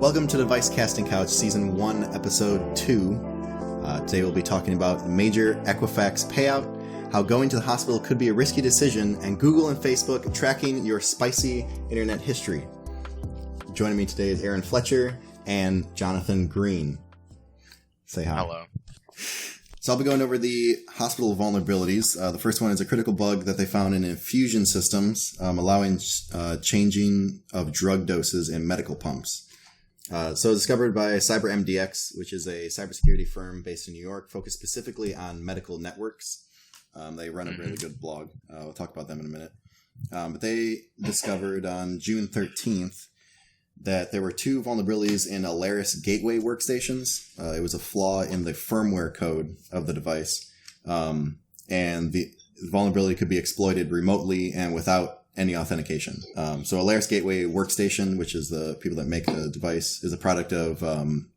Welcome to Device Casting Couch, Season 1, Episode 2. Today we'll be talking about major Equifax payout, how going to the hospital could be a risky decision, and Google and Facebook tracking your spicy internet history. Joining me today is Aaron Fletcher and Jonathan Green. Say hi. Hello. So I'll be going over the hospital vulnerabilities. The first one is a critical bug that they found in infusion systems, allowing changing of drug doses in medical pumps. So discovered by CyberMDX, which is a cybersecurity firm based in New York, focused specifically on medical networks. They run a really good blog. We'll talk about them in a minute. But they discovered on June 13th that there were two vulnerabilities in Alaris gateway workstations. It was a flaw in the firmware code of the device. And the vulnerability could be exploited remotely and without any authentication. So Alaris Gateway Workstation, which is the people that make the device, is a product of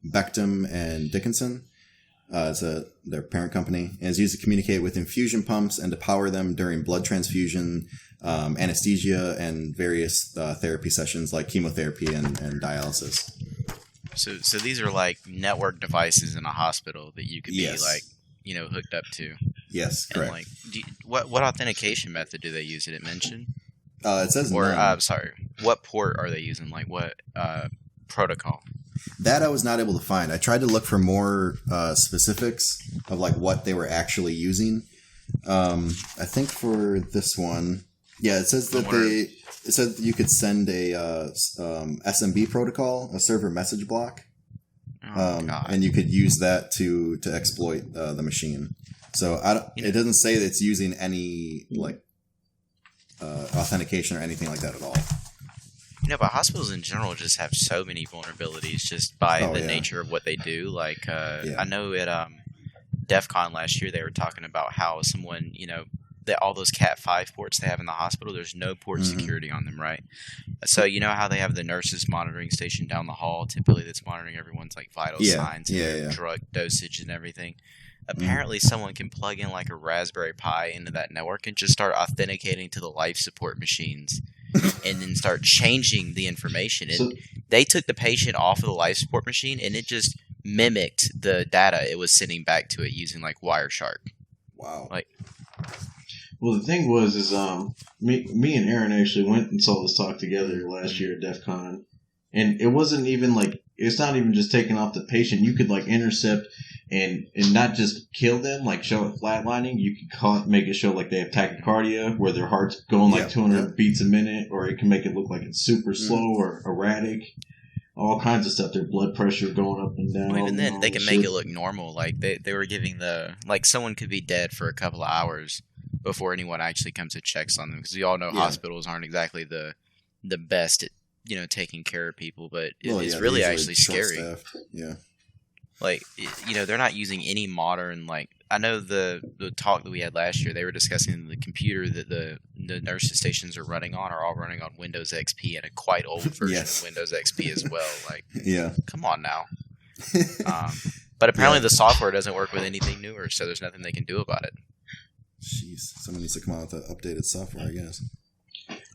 Beckham and Dickinson. It's their parent company, and is used to communicate with infusion pumps and to power them during blood transfusion, anesthesia, and various therapy sessions like chemotherapy and dialysis. So these are like network devices in a hospital that you could be hooked up to. Yes, correct. And what authentication method do they use? Did it mention? It says none. What port are they using? Like what protocol? That I was not able to find. I tried to look for more specifics of like what they were actually using. I think for this one, it says that it said you could send a SMB protocol, a server message block, and you could use that to exploit the machine. So it doesn't say that it's using any authentication or anything like that at all. But hospitals in general just have so many vulnerabilities just by the nature of what they do. I know at DEF CON last year they were talking about how someone, all those Cat 5 ports they have in the hospital, there's no port security on them, right? So you know how they have the nurses monitoring station down the hall, typically that's monitoring everyone's vital signs and drug dosage and everything. Apparently someone can plug in a Raspberry Pi into that network and just start authenticating to the life support machines and then start changing the information. And they took the patient off of the life support machine and it just mimicked the data it was sending back to it using Wireshark. Wow. Well, the thing was me and Aaron actually went and saw this talk together last year at DEF CON. And it wasn't even it's not even just taking off the patient. You could intercept and not just kill them, show it flatlining. You could make it show they have tachycardia, where their heart's going 200 beats a minute, or it can make it look like it's super slow or erratic. All kinds of stuff. Their blood pressure going up and down. Well, even then, they can make it look normal. They were giving someone could be dead for a couple of hours before anyone actually comes and checks on them. Because we all know hospitals aren't exactly the best at taking care of people, but it's really actually scary. Yeah. They're not using any modern, I know the talk that we had last year, they were discussing the computer that the nurses stations are running on are all running on Windows XP and a quite old version of Windows XP as well. Come on now. But apparently the software doesn't work with anything newer, so there's nothing they can do about it. Jeez, someone needs to come out with the updated software, I guess.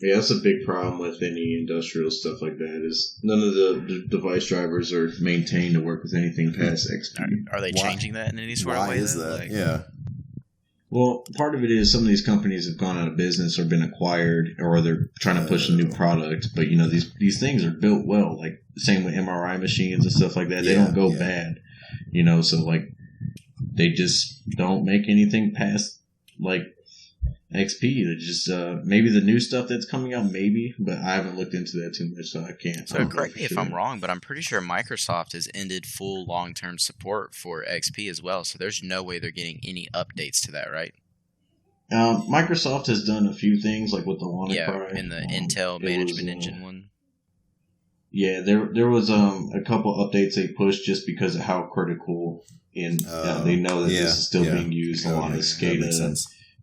Yeah, that's a big problem with any industrial stuff like that. Is none of the device drivers are maintained to work with anything past XP. Are they changing that in any sort of way? Why is that? Well, part of it is some of these companies have gone out of business or been acquired, or they're trying to push a new product. But these things are built well. Same with MRI machines and stuff like that. They don't go bad. So they just don't make anything past XP. They just maybe the new stuff that's coming out, maybe, but I haven't looked into that too much, so I can't. So correct me if I'm wrong, but I'm pretty sure Microsoft has ended full long-term support for XP as well. So there's no way they're getting any updates to that, right? Microsoft has done a few things with the WannaCry. In the Intel Management Engine one. Yeah, there was a couple updates they pushed just because of how critical they know that this is still being used a lot of SCADA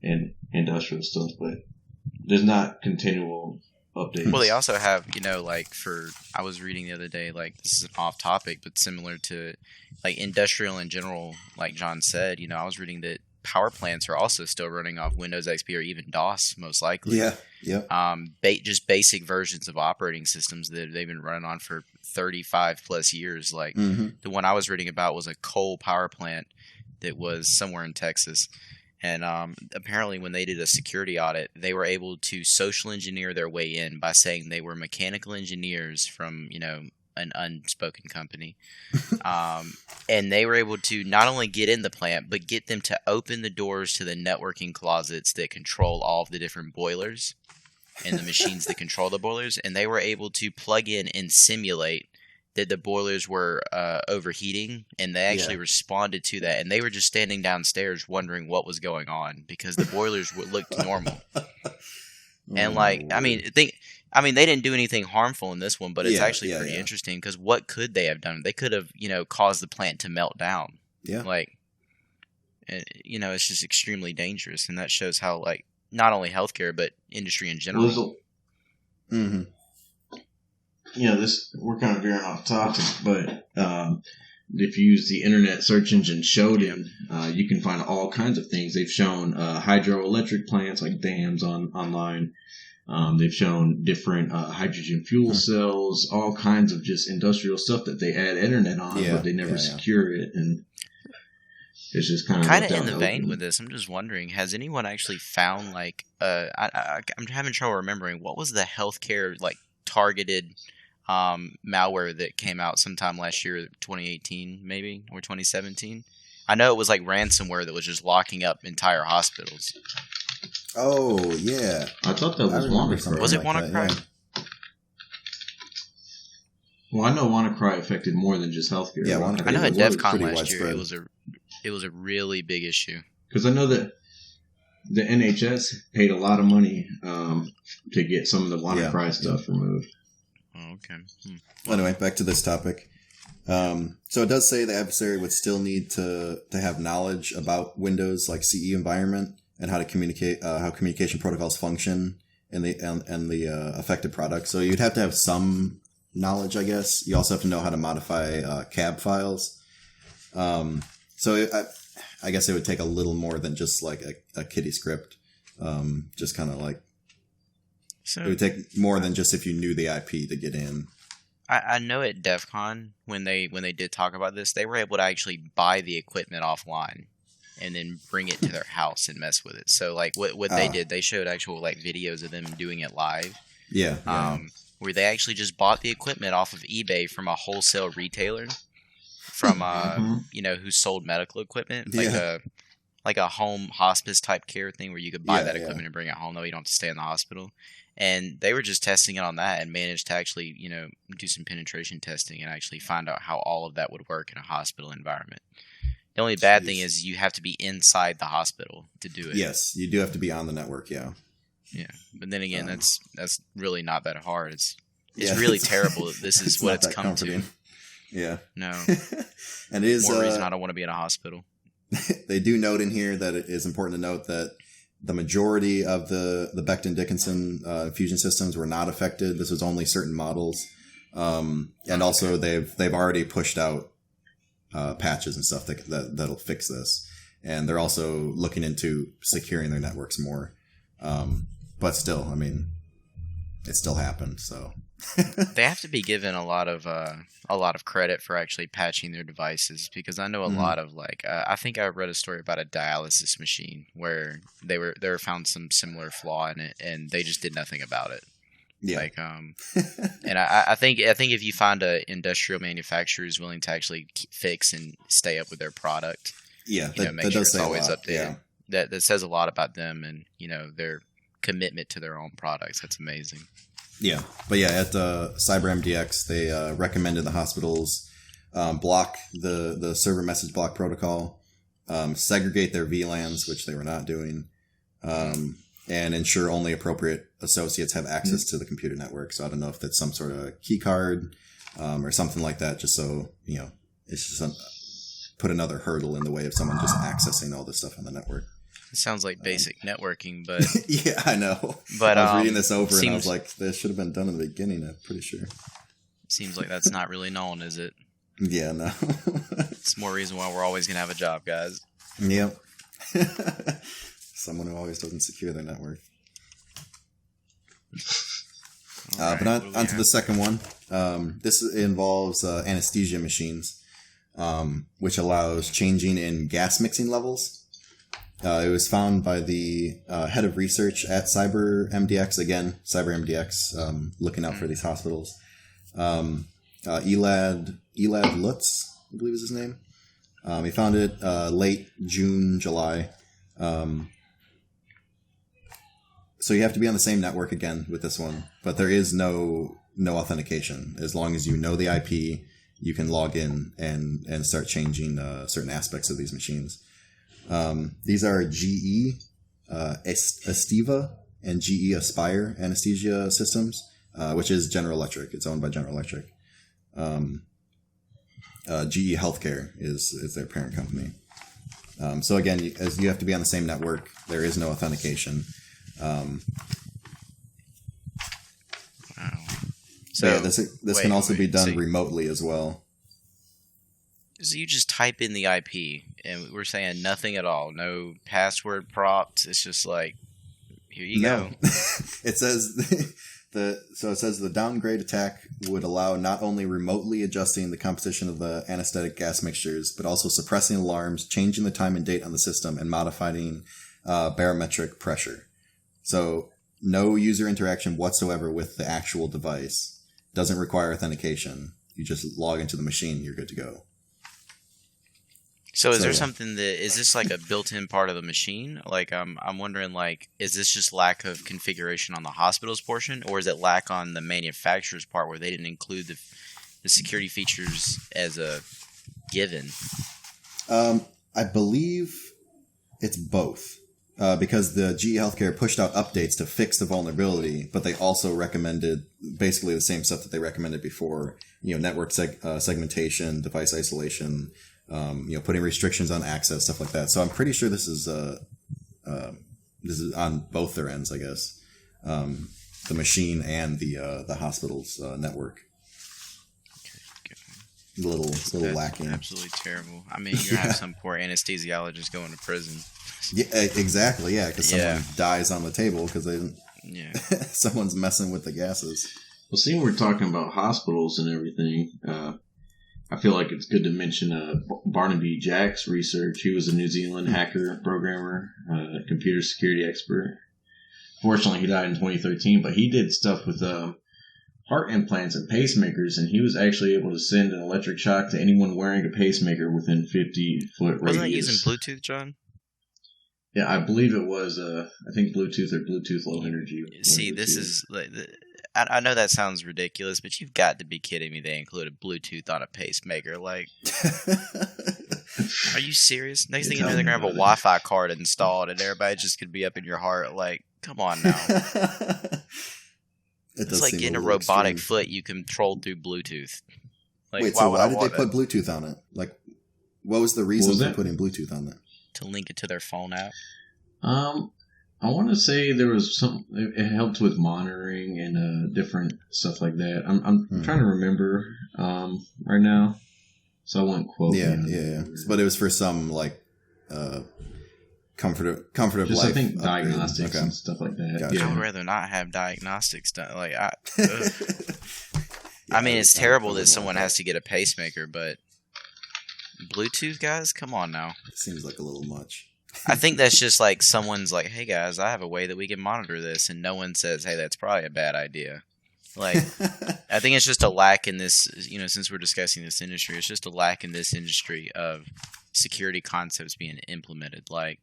and industrial stuff, but there's not continual updates. Well, they also have, I was reading the other day, this is off topic, but similar to industrial in general, like John said, I was reading that power plants are also still running off Windows XP or even DOS, most likely. Yeah, yeah. Just basic versions of operating systems that they've been running on for 35 plus years. Like the one I was reading about was a coal power plant that was somewhere in Texas. And apparently when they did a security audit, they were able to social engineer their way in by saying they were mechanical engineers from, an unspoken company. And they were able to not only get in the plant, but get them to open the doors to the networking closets that control all of the different boilers and the machines that control the boilers. And they were able to plug in and simulate that the boilers were overheating, and they actually responded to that. And they were just standing downstairs wondering what was going on because the boilers looked normal. And they didn't do anything harmful in this one, but it's actually pretty interesting because what could they have done? They could have, caused the plant to melt down. Yeah. It's just extremely dangerous, and that shows how, not only healthcare but industry in general. We're kind of veering off topic, but if you use the internet search engine Shodan, you can find all kinds of things. They've shown hydroelectric plants like dams online. They've shown different hydrogen fuel cells, all kinds of just industrial stuff that they add internet on, but they never secure it. And it's just kind of in the vein with this. I'm just wondering, has anyone actually found I'm having trouble remembering what was the healthcare targeted malware that came out sometime last year, 2018 maybe, or 2017. I know it was ransomware that was just locking up entire hospitals. Oh, yeah. I thought that was WannaCry. Was it WannaCry? Yeah. Well, I know WannaCry affected more than just healthcare. Yeah, I know at DEF CON last year it was a really big issue. Because I know that the NHS paid a lot of money to get some of the WannaCry stuff removed. Oh, okay. Well, anyway, back to this topic. So it does say the adversary would still need to have knowledge about Windows CE environment and how to communicate, how communication protocols function in the affected product. So you'd have to have some knowledge, I guess. You also have to know how to modify cab files. So I guess it would take a little more than just a kiddie script. Just kind of so it would take more than just if you knew the IP to get in. I know at DEF CON, when they did talk about this, they were able to actually buy the equipment offline and then bring it to their house and mess with it. So what they did, they showed actual videos of them doing it live. Yeah. Where they actually just bought the equipment off of eBay from a wholesale retailer from who sold medical equipment, like a home hospice type care thing where you could buy that equipment and bring it home. No, you don't have to stay in the hospital. And they were just testing it on that and managed to actually, do some penetration testing and actually find out how all of that would work in a hospital environment. The only bad thing is you have to be inside the hospital to do it. Yes, you do have to be on the network, yeah. Yeah, but then again, that's really not that hard. It's really terrible that this is what it's come to. Yeah. No. And it is more reason I don't want to be in a hospital. They do note in here that it is important to note that the majority of the Becton Dickinson fusion systems were not affected. This was only certain models, and also they've already pushed out patches and stuff that'll fix this, and they're also looking into securing their networks more. But still, I mean, it still happened. So they have to be given a lot of credit for actually patching their devices, because I know a lot of I think I read a story about a dialysis machine where they were found some similar flaw in it and they just did nothing about it. Yeah. And I think if you find an industrial manufacturer who's willing to actually fix and stay up with their product, make sure it's always updated. Yeah. That says a lot about them and their commitment to their own products. That's amazing. Yeah, but at Cyber MDX, they recommended the hospitals block the server message block protocol, segregate their VLANs, which they were not doing, and ensure only appropriate associates have access to the computer network. So I don't know if that's some sort of key card or something like that, just so, it's just put another hurdle in the way of someone just accessing all this stuff on the network. It sounds like basic networking, but... Yeah, I know. But I was reading this over and I was like, this should have been done in the beginning, I'm pretty sure. Seems like that's not really known, is it? Yeah, no. It's more reason why we're always going to have a job, guys. Yep. Someone who always doesn't secure their network. Right, but on to the second one. This involves anesthesia machines, which allows changing in gas mixing levels. It was found by the head of research at CyberMDX, again, CyberMDX, looking out for these hospitals. Elad Lutz, I believe is his name. He found it late June, July. So you have to be on the same network again with this one, but there is no authentication. As long as you know the IP, you can log in and start changing certain aspects of these machines. These are GE Estiva and GE Aspire anesthesia systems, which is General Electric. It's owned by General Electric. GE Healthcare is their parent company. So again, as you have to be on the same network, there is no authentication. Wow. So yeah, this can also be done remotely as well. So you just type in the IP, and we're saying nothing at all, no password prompts. It's just like, here you go. It says the downgrade attack would allow not only remotely adjusting the composition of the anesthetic gas mixtures, but also suppressing alarms, changing the time and date on the system, and modifying barometric pressure. So no user interaction whatsoever with the actual device. Doesn't require authentication. You just log into the machine, you're good to go. So is there something is this like a built-in part of the machine? Like I'm wondering, like, is this just lack of configuration on the hospital's portion, or is it lack on the manufacturer's part where they didn't include the security features as a given? I believe it's both. Because the GE Healthcare pushed out updates to fix the vulnerability, but they also recommended basically the same stuff that they recommended before. Network segmentation, device isolation, putting restrictions on access, stuff like that. So I'm pretty sure this is on both their ends, I guess, the machine and the hospital's network. A little lacking. Absolutely terrible. I mean, you're gonna have some poor anesthesiologist going to prison. Yeah, exactly. Yeah, because someone dies on the table because they didn't. Yeah. Someone's messing with the gases. Well, seeing we're talking about hospitals and everything, I feel like it's good to mention Barnaby Jack's research. He was a New Zealand hacker, programmer, computer security expert. Fortunately, he died in 2013, but he did stuff with heart implants and pacemakers, and he was actually able to send an electric shock to anyone wearing a pacemaker within 50-foot radius. Wasn't it using Bluetooth, John? Yeah, I believe it was, I think Bluetooth or Bluetooth Low Energy. See, this is, I know that sounds ridiculous, but you've got to be kidding me. They included Bluetooth on a pacemaker. Like, are you serious? Next thing you know, they're going to have a Wi-Fi card installed, and everybody just could be up in your heart. Like, come on now. It's like getting a robotic foot you control through Bluetooth. Like, wait, so why did they put Bluetooth on it? Like, what was the reason for putting Bluetooth on there? To link it to their phone app? I want to say there was it helped with monitoring and different stuff like that. I'm trying to remember right now, so I won't quote. Yeah. But it was for some like comfort of just, life. I think diagnostics and stuff like that. Gotcha. Yeah. I would rather not have diagnostics done. Like, I mean, it's terrible that someone has to get a pacemaker, but Bluetooth, guys, come on now. It seems like a little much. I think that's just like someone's like, hey guys, I have a way that we can monitor this, and no one says, hey, that's probably a bad idea. Like, I think it's just a lack in this, since we're discussing this industry, it's just a lack in this industry of security concepts being implemented. Like,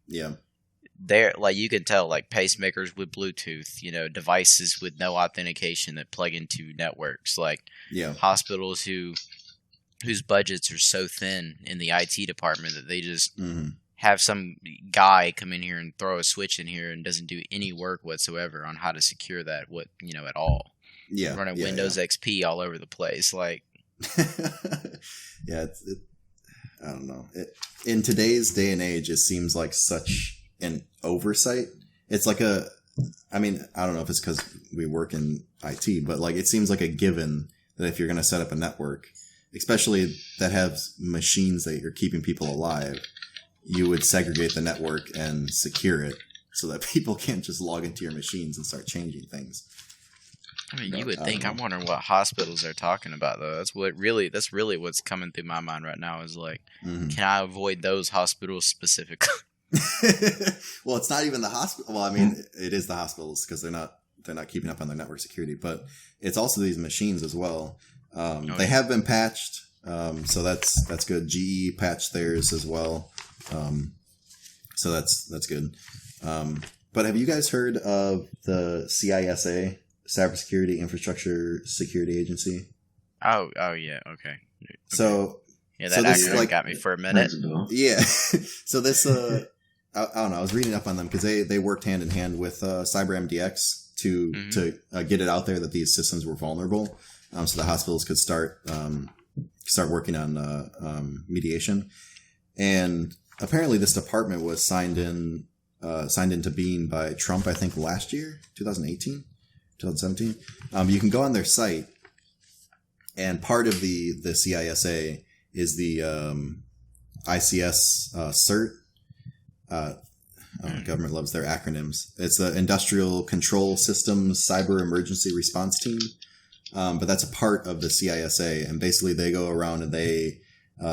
like you can tell, like pacemakers with Bluetooth, devices with no authentication that plug into networks, like hospitals whose budgets are so thin in the IT department that they just have some guy come in here and throw a switch in here and doesn't do any work whatsoever on how to secure that, at all. Yeah. Running Windows XP all over the place. Like, I don't know. In today's day and age, it seems like such an oversight. It's like I don't know if it's because we work in IT, but like, it seems like a given that if you're going to set up a network, especially that has machines that you're keeping people alive, you would segregate the network and secure it so that people can't just log into your machines and start changing things. I mean, you would think. I'm wondering what hospitals are talking about, though. That's really what's coming through my mind right now is like, can I avoid those hospitals specifically? Well, it's not even the hospital. Well, I mean, it is the hospitals because they're not keeping up on their network security, but it's also these machines as well. They have been patched, so that's good. GE patched theirs as well, so that's good. But have you guys heard of the CISA, Cybersecurity Infrastructure Security Agency? Oh yeah, okay. So yeah, that acronym got me for a minute. Yeah, so this I don't know. I was reading up on them because they worked hand in hand with CyberMDX to get it out there that these systems were vulnerable, so the hospitals could start working on mediation. And apparently, this department was signed into being by Trump, I think, last year, 2017. You can go on their site, and part of the CISA is the ICS CERT. Government loves their acronyms. It's the Industrial Control Systems Cyber Emergency Response Team, but that's a part of the CISA. And basically, they go around and they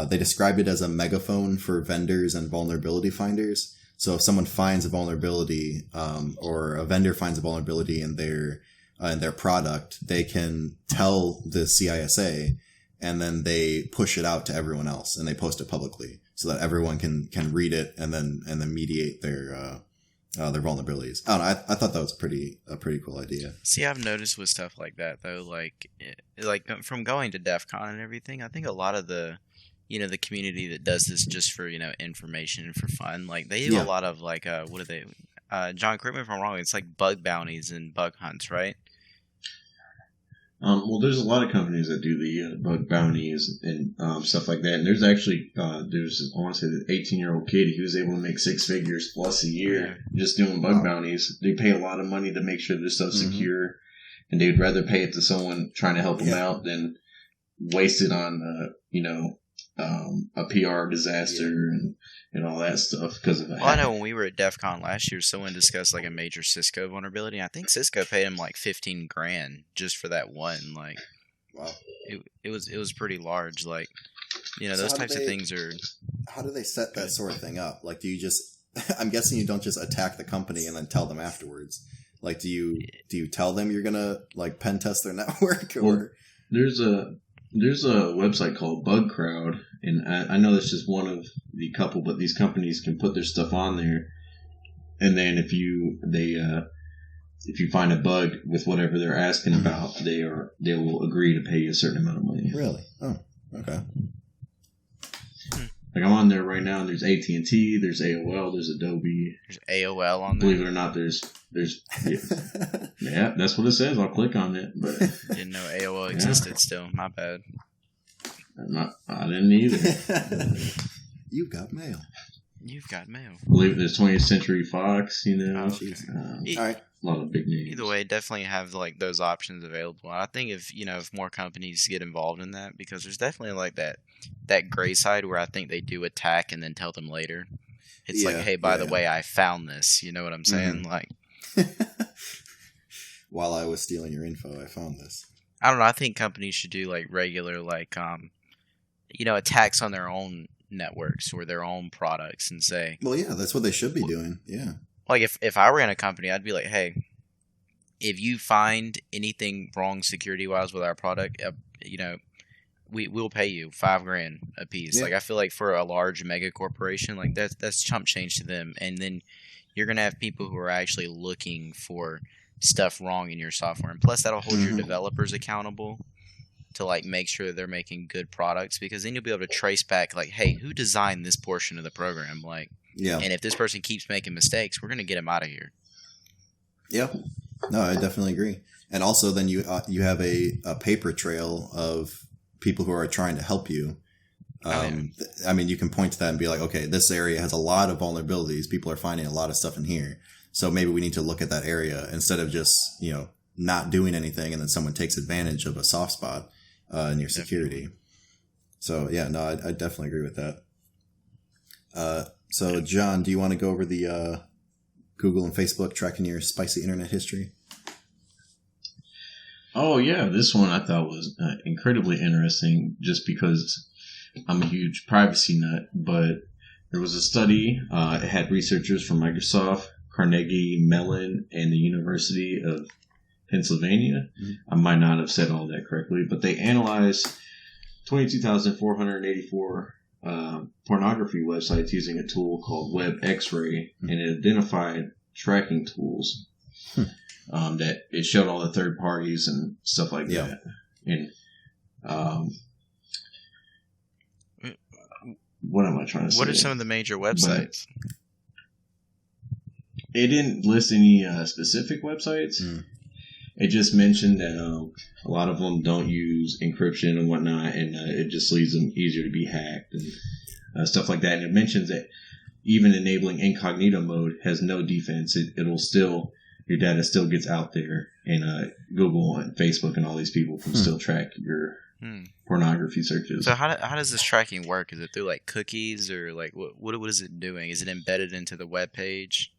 describe it as a megaphone for vendors and vulnerability finders. So if someone finds a vulnerability, or a vendor finds a vulnerability in their product, they can tell the CISA, and then they push it out to everyone else, and they post it publicly so that everyone can read it and then mediate their vulnerabilities. I don't know. I thought that was a pretty cool idea. See, I've noticed with stuff like that though, like from going to DEF CON and everything, I think a lot of the community that does this just for, information and for fun, like they do a lot of like, what are they? John, correct me if I'm wrong. It's like bug bounties and bug hunts, right? Well, there's a lot of companies that do the bug bounties and stuff like that. And there's actually, I want to say, the 18-year-old kid, he was able to make 6 figures plus a year just doing bug bounties. They pay a lot of money to make sure their stuff's secure, and they would rather pay it to someone trying to help them out than waste it on, a PR disaster and all that stuff because of a hack. I know when we were at DEF CON last year, someone discussed like a major Cisco vulnerability. I think Cisco paid him like $15,000 just for that one. Like, wow, it was pretty large. Like, those types of things are. How do they set that sort of thing up? Like, do you just? I'm guessing you don't just attack the company and then tell them afterwards. Like, do you tell them you're gonna like pen test their network or? Well, there's a website called Bug Crowd, and I know that's just one of the couple, but these companies can put their stuff on there, and then if you find a bug with whatever they're asking about, they will agree to pay you a certain amount of money. Really? Oh, okay. Like I'm on there right now, and there's AT&T, there's AOL, there's Adobe. There's AOL on there. Believe it or not, there's yeah, that's what it says. I'll click on it, but didn't know AOL existed. Still, my bad. I didn't either. You've got mail. I believe there's 20th Century Fox. Oh, okay. All right. A lot of big names. Either way, definitely have like those options available. I think if more companies get involved in that, because there's definitely like that gray side where I think they do attack and then tell them later. It's like, hey, by the way, I found this. You know what I'm saying? Like, while I was stealing your info, I found this. I don't know. I think companies should do like regular attacks on their own networks or their own products and say, well, yeah, that's what they should be doing. Yeah. Like if I ran a company, I'd be like, hey, if you find anything wrong security wise with our product, we'll pay you $5,000 a piece. Yeah. Like I feel like for a large mega corporation, like that's chump change to them. And then you're gonna have people who are actually looking for stuff wrong in your software, and plus that'll hold your developers accountable to like make sure that they're making good products, because then you'll be able to trace back like, hey, who designed this portion of the program? Like, yeah. And if this person keeps making mistakes, we're going to get them out of here. Yeah. No, I definitely agree. And also then you have a paper trail of people who are trying to help you. I mean, you can point to that and be like, okay, this area has a lot of vulnerabilities. People are finding a lot of stuff in here. So maybe we need to look at that area instead of just, not doing anything and then someone takes advantage of a soft spot in your security. So, yeah, no, I definitely agree with that. So, John, do you want to go over the Google and Facebook tracking your spicy internet history? Oh, yeah. This one I thought was incredibly interesting just because I'm a huge privacy nut. But there was a study. It had researchers from Microsoft, Carnegie Mellon, and the University of Pennsylvania. Mm-hmm. I might not have said all that correctly, but they analyzed 22,484 pornography websites using a tool called Web X-ray, and it identified tracking tools that it showed all the third parties and stuff like that. And what am I trying to say? What are some of the major websites? But it didn't list any specific websites. It just mentioned that a lot of them don't use encryption and whatnot, and it just leaves them easier to be hacked and stuff like that. And it mentions that even enabling incognito mode has no defense. It'll still, your data still gets out there, and Google and Facebook and all these people can still track your pornography searches. So how does this tracking work? Is it through like cookies, or like what is it doing? Is it embedded into the web page?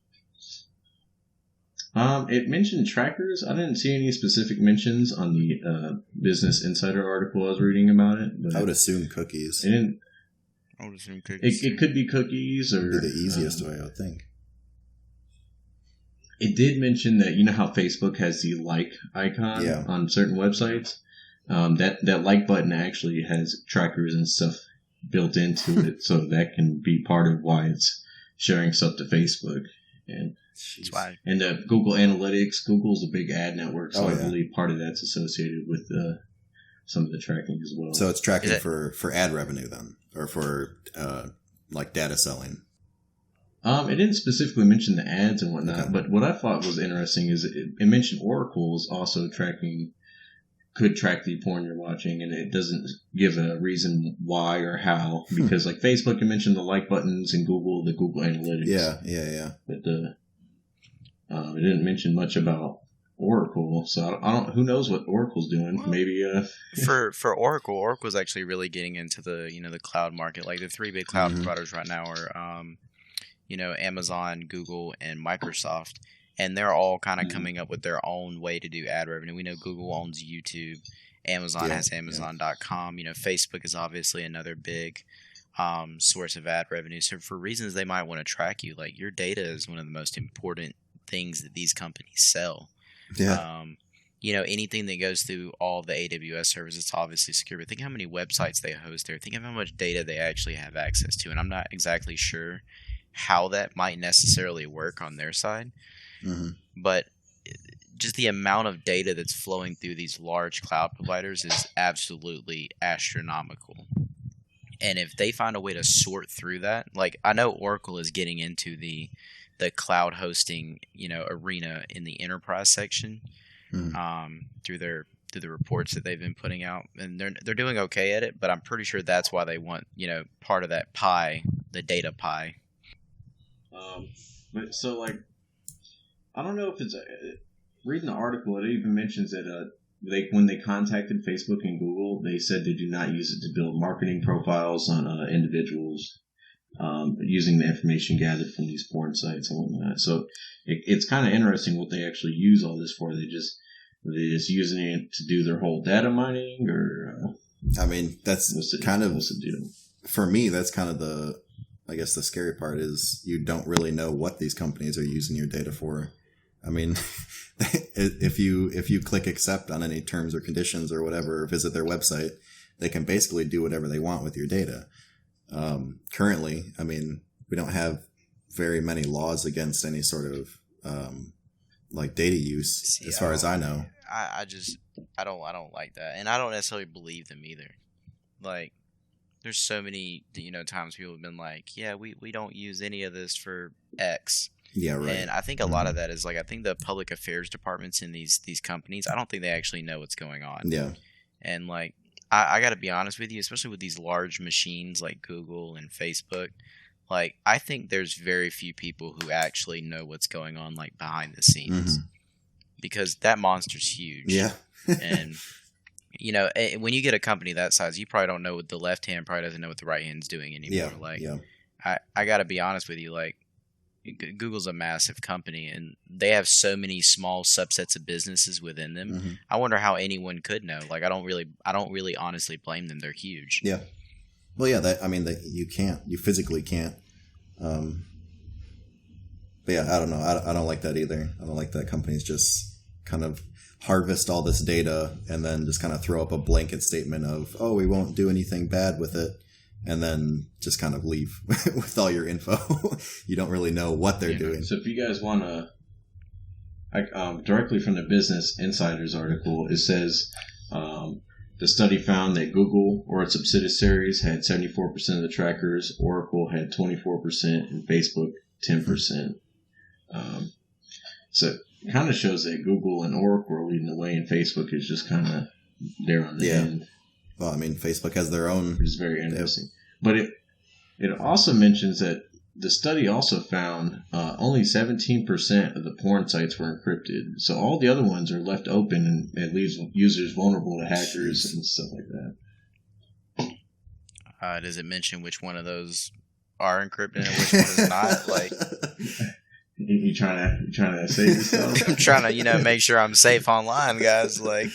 It mentioned trackers. I didn't see any specific mentions on the Business Insider article I was reading about it. But I would assume cookies. I would assume cookies. It could be cookies, or it'd be the easiest way, I would think. It did mention that, you know how Facebook has the like icon on certain websites? That like button actually has trackers and stuff built into it, so that can be part of why it's sharing stuff to Facebook. And the Google Analytics, Google's a big ad network, so I believe part of that's associated with some of the tracking as well. So it's tracking for ad revenue then, or for like data selling. It didn't specifically mention the ads and whatnot, but what I thought was interesting is it mentioned Oracle is also could track the porn you're watching, and it doesn't give a reason why or how, because like Facebook, you mentioned the like buttons, and Google, the Google Analytics. Yeah. But it didn't mention much about Oracle, so I don't. Who knows what Oracle's doing? Well, maybe for Oracle's actually really getting into the the cloud market. Like the three big cloud providers right now are Amazon, Google, and Microsoft, and they're all kind of coming up with their own way to do ad revenue. We know Google owns YouTube, Amazon has Amazon.com. Facebook is obviously another big source of ad revenue. So for reasons they might want to track you, like your data is one of the most important things that these companies sell. Anything that goes through all the AWS servers, it's obviously secure, but think how many websites they host there. Think of how much data they actually have access to, and I'm not exactly sure how that might necessarily work on their side, but just the amount of data that's flowing through these large cloud providers is absolutely astronomical. And if they find a way to sort through that, like I know Oracle is getting into the cloud hosting, arena in the enterprise section, through the reports that they've been putting out, and they're doing okay at it. But I'm pretty sure that's why they want part of that pie, the data pie. But so like, I don't know if it's reading the article. It even mentions that when they contacted Facebook and Google, they said they do not use it to build marketing profiles on individuals. Using the information gathered from these porn sites and whatnot. So it's kind of interesting what they actually use all this for. They're just using it to do their whole data mining, or I mean, that's kind of for me. That's kind of the scary part is you don't really know what these companies are using your data for. I mean, if you click accept on any terms or conditions or whatever, or visit their website, they can basically do whatever they want with your data. Currently, I mean, we don't have very many laws against any sort of data use, as far as I know. I don't like that, and I don't necessarily believe them either. Like, there's so many times people have been like, yeah, we don't use any of this for X. Yeah, right. And I think a lot of that is I think the public affairs departments in these companies, I don't think they actually know what's going on. Yeah. And I got to be honest with you, especially with these large machines like Google and Facebook, I think there's very few people who actually know what's going on behind the scenes, because that monster's huge. Yeah. And when you get a company that size, you probably don't know what the left hand probably doesn't know what the right hand's doing anymore. I got to be honest with you, like Google's a massive company and they have so many small subsets of businesses within them. Mm-hmm. I wonder how anyone could know. Like I don't really honestly blame them. They're huge. Yeah. Well, yeah, you physically can't. But yeah, I don't know. I don't like that either. I don't like that companies just kind of harvest all this data and then just kind of throw up a blanket statement of, oh, we won't do anything bad with it. And then just kind of leave with all your info. You don't really know what they're doing. So if you guys want to, directly from the Business Insider's article, it says the study found that Google or its subsidiaries had 74% of the trackers, Oracle had 24%, and Facebook 10%. So it kind of shows that Google and Oracle are leading the way, and Facebook is just kind of there on the end. Well, I mean, Facebook has their own... Which is very interesting. But it also mentions that the study also found only 17% of the porn sites were encrypted. So all the other ones are left open and it leaves users vulnerable to hackers and stuff like that. Does it mention which one of those are encrypted and which one is not? Like, you trying to save yourself? I'm trying to, make sure I'm safe online, guys. Like...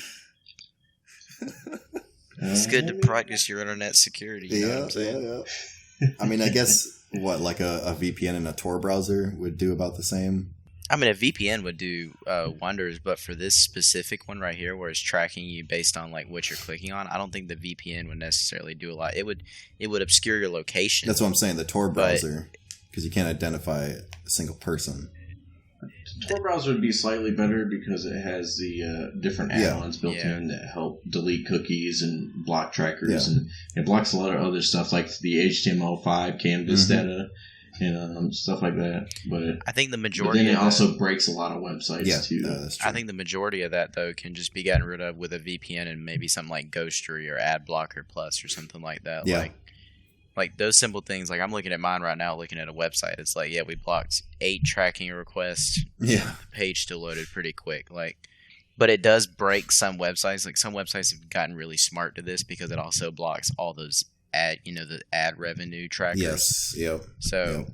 It's good to practice your internet security. You know what I'm saying? Yeah. I mean, I guess like a VPN and a Tor browser would do about the same. I mean, a VPN would do wonders, but for this specific one right here, where it's tracking you based on like what you're clicking on, I don't think the VPN would necessarily do a lot. It would obscure your location. That's what I'm saying. The Tor browser, because you can't identify a single person. Tor browser would be slightly better because it has the different add-ons built in that help delete cookies and block trackers, and it blocks a lot of other stuff like the HTML5 canvas data and stuff like that. But I think the majority. But then it also breaks a lot of websites too. That's true. I think the majority of that though can just be gotten rid of with a VPN and maybe something like Ghostery or Ad Blocker Plus or something like that. Yeah. Like those simple things, like I'm looking at mine right now, looking at a website. It's like, we blocked 8 tracking requests. Yeah. The page still loaded pretty quick. But it does break some websites. Like some websites have gotten really smart to this because it also blocks all those the ad revenue trackers. Yes. Yep. So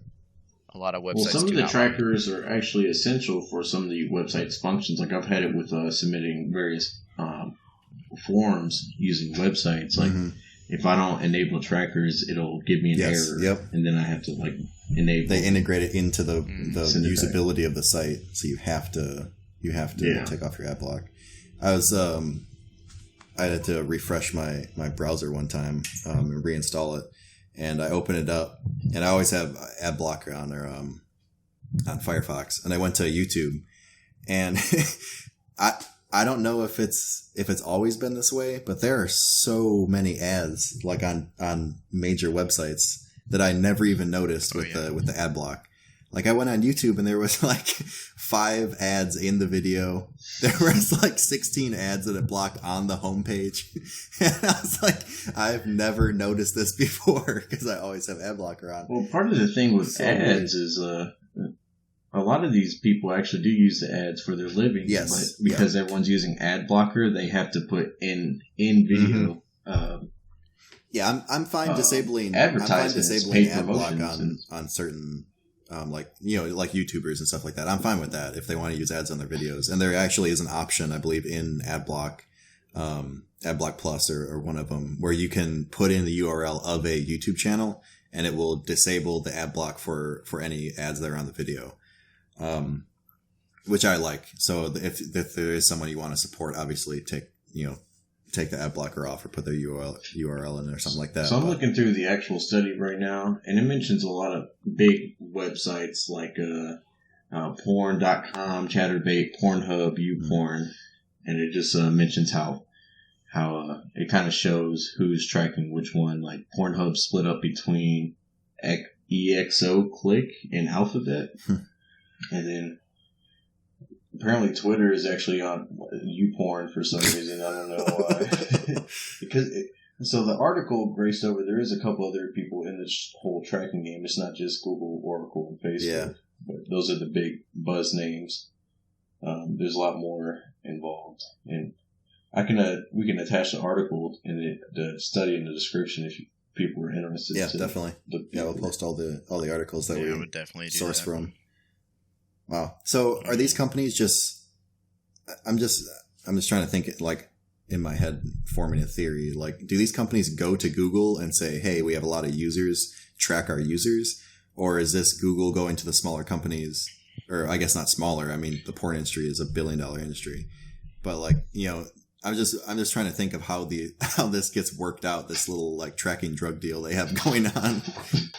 a lot of websites. Well, some of the trackers are actually essential for some of the website's functions. Like I've had it with submitting various forms using websites. Like. Mm-hmm. If I don't enable trackers, it'll give me an error. Yep. And then I have to enable. They integrate it into the usability of the site, so you have to take off your ad block. I had to refresh my browser one time and reinstall it, and I opened it up, and I always have ad blocker on there on Firefox, and I went to YouTube, and I don't know if it's always been this way, but there are so many ads like on major websites that I never even noticed with the ad block. Like I went on YouTube and there was like 5 ads in the video. There was like 16 ads that it blocked on the homepage. And I was like, I've never noticed this before because I always have ad blocker on. Well, part of the thing with ads is a lot of these people actually do use the ads for their living. Yes. But because everyone's using ad blocker, they have to put in video. I'm fine disabling advertisements, ad block on certain like YouTubers and stuff like that. I'm fine with that if they want to use ads on their videos. And there actually is an option, I believe, in ad block Plus or one of them where you can put in the URL of a YouTube channel and it will disable the ad block for any ads that are on the video. Which I like. So if there is someone you want to support, obviously take the ad blocker off or put their URL in or something like that. So I'm looking through the actual study right now, and it mentions a lot of big websites like porn.com, Chatterbait, Pornhub, YouPorn, and it just mentions how it kind of shows who's tracking which one. Like Pornhub split up between EXO, Click, and Alphabet. And then apparently Twitter is actually on YouPorn for some reason. I don't know why. So the article graced over, there is a couple other people in this whole tracking game. It's not just Google, Oracle, and Facebook. Yeah. But those are the big buzz names. There's a lot more involved. And we can attach the article and the study in the description people are interested. Yeah, definitely. We'll post all the articles that we would definitely source from. Wow. So are these companies just? I'm just trying to think like in my head, forming a theory. Like, do these companies go to Google and say, "Hey, we have a lot of users, track our users," or is this Google going to the smaller companies? Or I guess not smaller. I mean, the porn industry is $1 billion industry, but like, you know, I'm just trying to think of how this gets worked out. This little like tracking drug deal they have going on.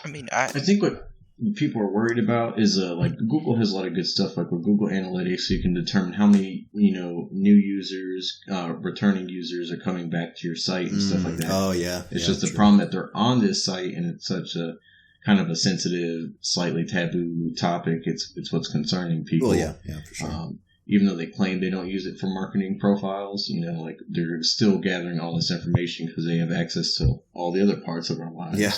I mean, I think what people are worried about is like Google has a lot of good stuff, like with Google Analytics, you can determine how many new users, returning users are coming back to your site and stuff like that. Oh yeah, it's just the problem that they're on this site and it's such a kind of a sensitive, slightly taboo topic. It's what's concerning people. Well, yeah, for sure. Even though they claim they don't use it for marketing profiles, like they're still gathering all this information because they have access to all the other parts of our lives. Yeah.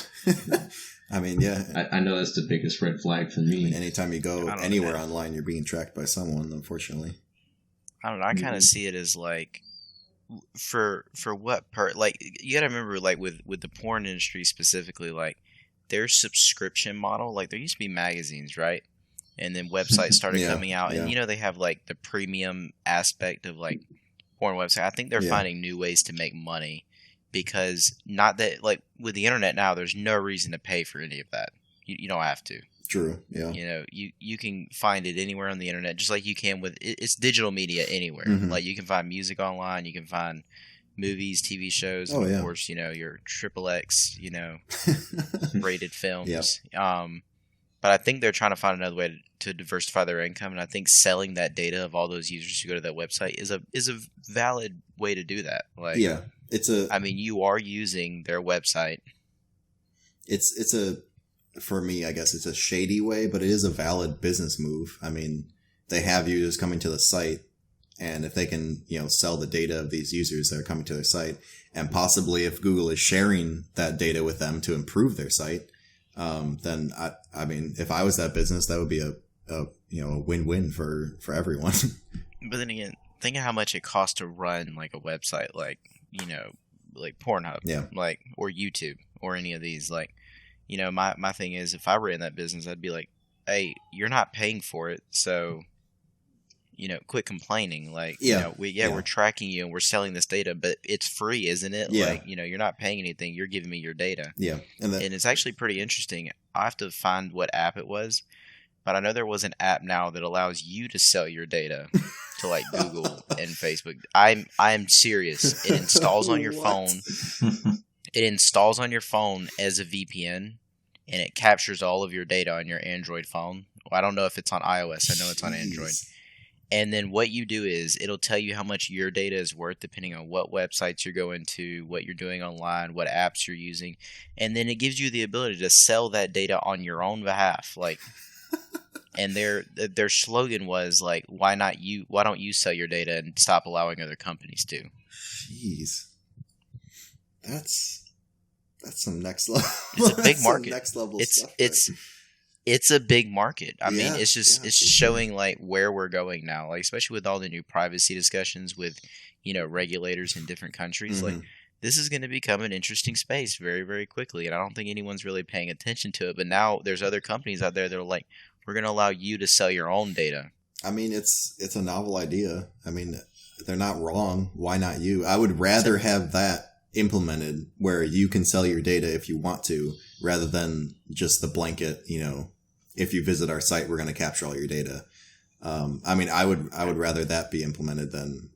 I mean, yeah. I know that's the biggest red flag for me. I mean, anytime you go anywhere online, you're being tracked by someone, unfortunately. I don't know. I kind of see it as like, for what part? Like, you got to remember, like with the porn industry specifically, like their subscription model. Like there used to be magazines, right? And then websites started coming out, and they have like the premium aspect of like porn website. I think they're finding new ways to make money, because not that like with the internet now, there's no reason to pay for any of that. You don't have to. True. Yeah. You can find it anywhere on the internet, just like you can with it's digital media anywhere. Mm-hmm. Like you can find music online, you can find movies, TV shows, and of course, your XXX, rated films. Yep. But I think they're trying to find another way to diversify their income, and I think selling that data of all those users who go to that website is a valid way to do that. Like, I mean, you are using their website. It's for me, I guess it's a shady way, but it is a valid business move. I mean, they have users coming to the site, and if they can, sell the data of these users that are coming to their site, and possibly if Google is sharing that data with them to improve their site, then I mean, if I was that business, that would be a win-win for everyone. But then again, think of how much it costs to run like a website, like like Pornhub, like, or YouTube, or any of these. Like, my thing is, if I ran that business, I'd be like, hey, you're not paying for it, so quit complaining. Like, we're tracking you and we're selling this data, but it's free, isn't it? Yeah. Like, you're not paying anything. You're giving me your data. Yeah. And it's actually pretty interesting. I have to find what app it was, but I know there was an app now that allows you to sell your data to like Google and Facebook. I am serious. It installs on your phone. It installs on your phone as a VPN, and it captures all of your data on your Android phone. Well, I don't know if it's on iOS. I know it's on Android. And then what you do is it'll tell you how much your data is worth depending on what websites you're going to, what you're doing online, what apps you're using. And then it gives you the ability to sell that data on your own behalf. Like, and their slogan was like, why don't you sell your data and stop allowing other companies to? Jeez. That's some next level. It's a big market. Next level stuff. It's a big market. I mean, it's just showing like where we're going now, like especially with all the new privacy discussions with, regulators in different countries. Mm-hmm. Like, this is going to become an interesting space very, very quickly, and I don't think anyone's really paying attention to it. But now there's other companies out there that are like, we're going to allow you to sell your own data. I mean, it's a novel idea. I mean, they're not wrong. Why not you? I would rather have that implemented where you can sell your data if you want to, rather than just the blanket, if you visit our site, we're going to capture all your data. I mean, I would rather that be implemented than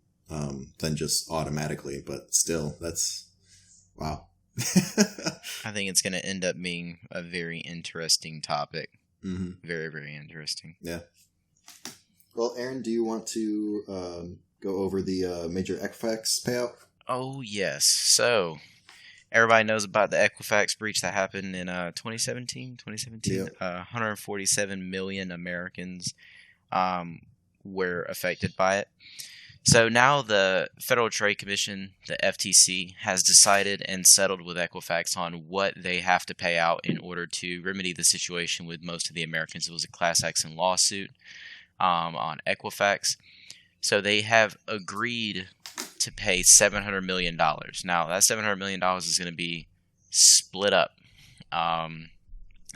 just automatically, but still, that's wow. I think it's going to end up being a very interesting topic. Mm-hmm. Very, very interesting. Yeah. Well, Aaron, do you want to go over the major Equifax payout? Oh, yes. So, everybody knows about the Equifax breach that happened in 2017. Yep. 147 million Americans were affected by it. So now the Federal Trade Commission, the FTC, has decided and settled with Equifax on what they have to pay out in order to remedy the situation with most of the Americans. It was a class action lawsuit on Equifax. So they have agreed to pay $700 million. Now, that $700 million is going to be split up.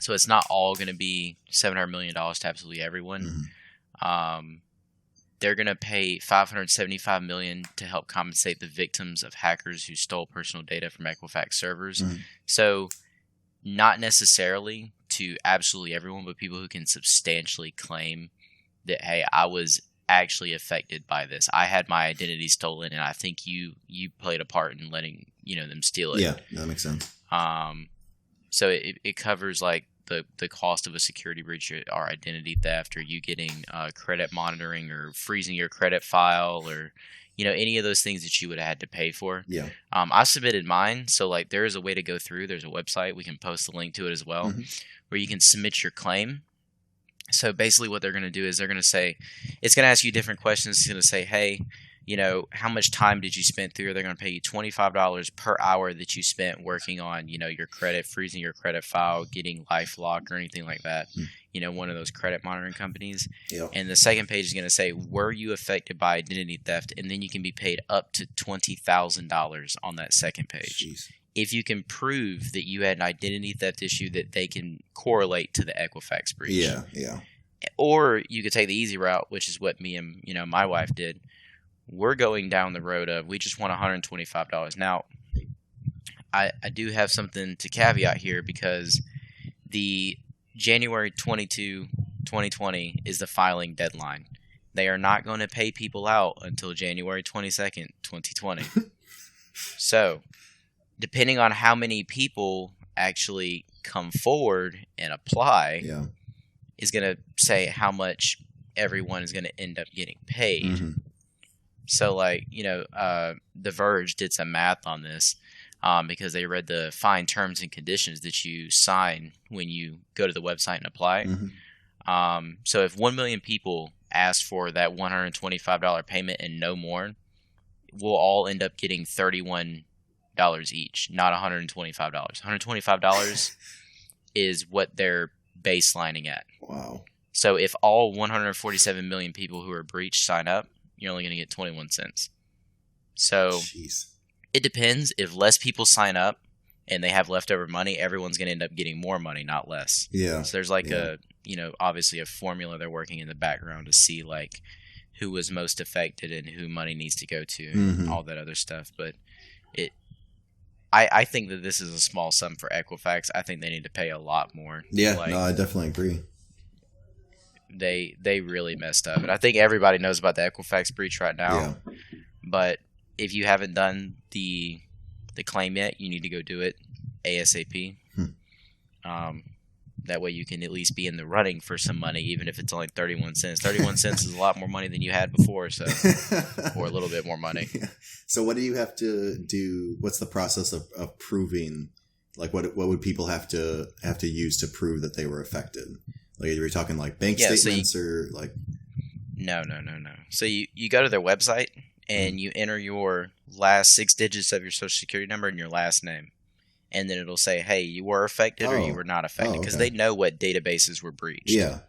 So it's not all going to be $700 million to absolutely everyone. Mm-hmm. They're going to pay $575 million to help compensate the victims of hackers who stole personal data from Equifax servers. Mm-hmm. So not necessarily to absolutely everyone, but people who can substantially claim that, hey, I was actually affected by this. I had my identity stolen, and I think you played a part in letting them steal it. Yeah, that makes sense. So it covers like the cost of a security breach or identity theft, or you getting credit monitoring or freezing your credit file, or any of those things that you would have had to pay for. Yeah. I submitted mine, so like there is a way to go through. There's a website, we can post the link to it as well, mm-hmm. where you can submit your claim. So basically what they're going to do is they're going to say, it's going to ask you different questions. It's going to say, hey, how much time did you spend through? They're going to pay you $25 per hour that you spent working on, your credit, freezing your credit file, getting LifeLock or anything like that. One of those credit monitoring companies. Yep. And the second page is going to say, were you affected by identity theft? And then you can be paid up to $20,000 on that second page. Jeez. If you can prove that you had an identity theft issue that they can correlate to the Equifax breach. Yeah, yeah. Or you could take the easy route, which is what me and my wife did. We're going down the road of we just want $125. Now, I do have something to caveat here, because the January 22, 2020 is the filing deadline. They are not going to pay people out until January 22nd, 2020. So, depending on how many people actually come forward and apply, is going to say how much everyone is going to end up getting paid. Mm-hmm. So, like, The Verge did some math on this because they read the fine terms and conditions that you sign when you go to the website and apply. Mm-hmm. So if 1 million people ask for that $125 payment and no more, we'll all end up getting $31 each, not $125. $125 is what they're baselining at. Wow. So if all 147 million people who are breached sign up, you're only going to get 21 cents. So Jeez. It depends. If less people sign up and they have leftover money, everyone's going to end up getting more money, not less. Yeah. So there's like obviously a formula they're working in the background to see like who was most affected and who money needs to go to and all that other stuff. But I think that this is a small sum for Equifax. I think they need to pay a lot more. Yeah, no, I definitely agree. They really messed up. And I think everybody knows about the Equifax breach right now. Yeah. But if you haven't done the claim yet, you need to go do it ASAP. That way you can at least be in the running for some money, even if it's only 31 cents. 31 cents is a lot more money than you had before, so or a little bit more money. Yeah. So what do you have to do? What's the process of proving? Like what would people have to use to prove that they were affected? Like, are we talking like bank statements or like? No. So you go to their website and you enter your last 6 digits of your social security number and your last name. And then it'll say, hey, you were affected or you were not affected. Because they know what databases were breached. Yeah.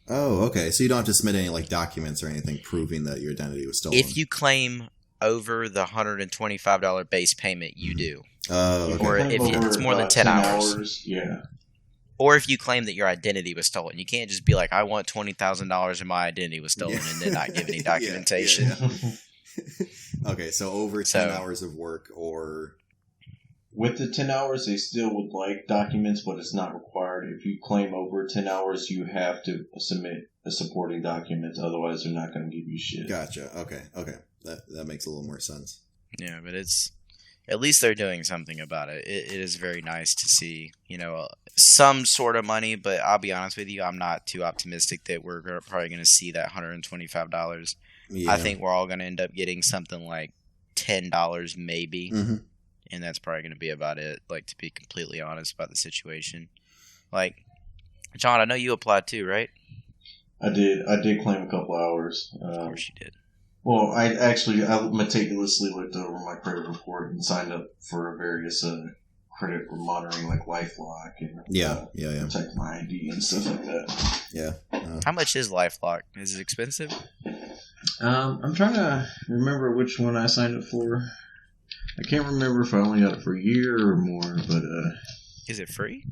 Oh, okay. So you don't have to submit any like documents or anything proving that your identity was stolen. If you claim over the $125 base payment, you do. Oh, okay. Or if it's more than 10 hours. Yeah. Or if you claim that your identity was stolen. You can't just be like, I want $20,000 and my identity was stolen and then not give any documentation. Yeah. Okay, so over 10 hours of work or... With the 10 hours, they still would like documents, but it's not required. If you claim over 10 hours, you have to submit a supporting document. Otherwise, they're not going to give you shit. Gotcha. Okay. That makes a little more sense. Yeah, but it's... At least they're doing something about it. It is very nice to see, some sort of money, but I'll be honest with you, I'm not too optimistic that we're probably going to see that $125. Yeah. I think we're all going to end up getting something like $10 maybe, and that's probably going to be about it, like, to be completely honest about the situation. Like, John, I know you applied too, right? I did claim a couple hours. Of course you did. Well, I meticulously looked over my credit report and signed up for various credit monitoring, like LifeLock and protect my ID and stuff like that. Yeah. How much is LifeLock? Is it expensive? I'm trying to remember which one I signed up for. I can't remember if I only got it for a year or more, but is it free?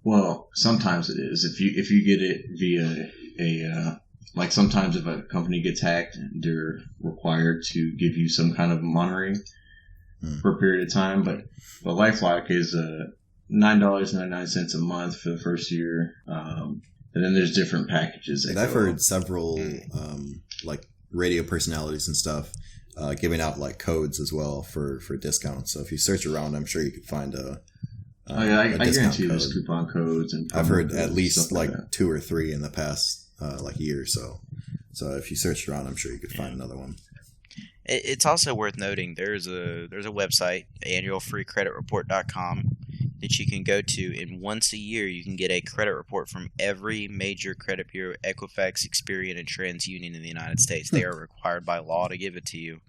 Well, sometimes it is. If you get it via a like sometimes if a company gets hacked, they're required to give you some kind of monitoring for a period of time. But LifeLock is $9.99 a month for the first year, and then there's different packages. And I've heard several like radio personalities and stuff giving out like codes as well for discounts. So if you search around, I'm sure you could find I guarantee there's coupon codes. And I've heard at least like 2 or 3 in the past like year or so. So if you search around, I'm sure you could find another one. It's also worth noting there's a website, annualfreecreditreport.com, that you can go to, and once a year you can get a credit report from every major credit bureau, Equifax, Experian, and TransUnion in the United States. They are required by law to give it to you.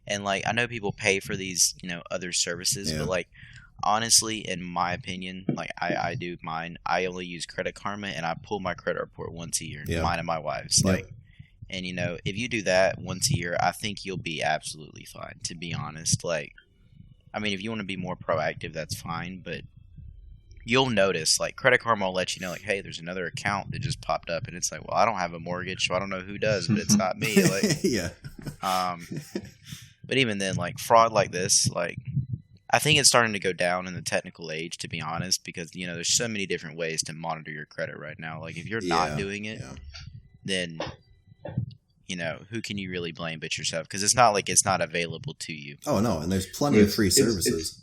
And like, I know people pay for these, other services, but like, honestly, in my opinion, like I do mine, I only use Credit Karma, and I pull my credit report once a year, mine and my wife's. Like, and if you do that once a year, I think you'll be absolutely fine, to be honest. Like, I mean, if you want to be more proactive, that's fine, but you'll notice, like, Credit Karma will let you know, like, hey, there's another account that just popped up, and it's like, well, I don't have a mortgage, so I don't know who does, but it's not me. Like, but even then, like, fraud like this, like, I think it's starting to go down in the technical age, to be honest, because, there's so many different ways to monitor your credit right now. Like, if you're not doing it, then, who can you really blame but yourself? Because it's not like it's not available to you. Oh, no, and there's plenty of free services.